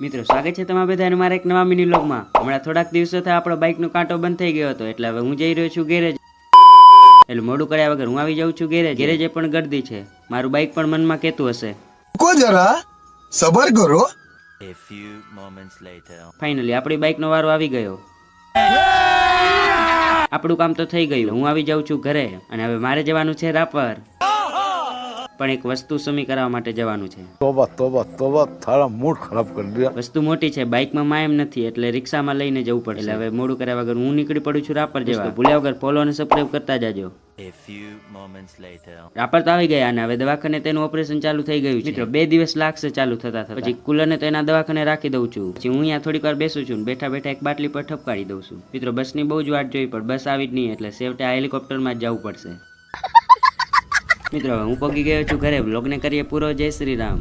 મિત્રો સ્વાગત છે તમારા બધાને મારા એક નવા મિની વ્લોગમાં। હમણાં થોડાક દિવસોથી આપણો બાઇકનો કાંટો બંધ થઈ ગયો હતો, એટલે હવે હું જઈ રહ્યો છું ગેરેજ। એટલે મોડું કર્યા વગર હું આવી જાઉં છું ગેરેજ। ગેરેજે પણ ગર્દી છે, મારું બાઇક પણ મનમાં કહેતું હશે કો જરા સબર કરો। ફાઇનલી આપણી બાઇકનો વારો આવી ગયો। આપણું કામ તો થઈ ગયું, હું આવી જાઉં છું ઘરે અને હવે મારે જવાનું છે રાપર, પણ એક વસ્તુ સમી કરવા માટે જવાનું છે। तोबा तोबा तोबा थारा मूड खराब कर दिया। વસ્તુ મોટી છે, બાઇકમાં માયમ નથી, એટલે રિક્ષામાં લઈને જવું પડશે। એટલે હવે મોડું કર્યા વગર હું નીકળી પડું છું રાપર જવા। ભૂલ્યા વગર ફોલો અને સબસ્ક્રાઇબ કરતા જાજો। રાપર તો આવી ગયા અને હવે દવાખાને તેનું ઓપરેશન ચાલુ થઈ ગયું છે। મિત્રો 2 દિવસ લાગશે ચાલુ થતા, પછી કુલરને તો એના દવાખાને રાખી દઉં છું। પછી હું અહીંયા થોડીક વાર બેસું છું, બેઠા બેઠા એક બાટલી પર ઠપકારી દઉં છું। મિત્રો બસની બહુ જ વાટ જોઈ, પણ બસ આવી જ નહીં, એટલે છેવટે આ હેલિકોપ્ટરમાં જ જવું પડશે। મિત્રો હું પહોંચી ગયો છું ઘરે। વ્લોગને કરીએ પૂરો। જય શ્રી રામ।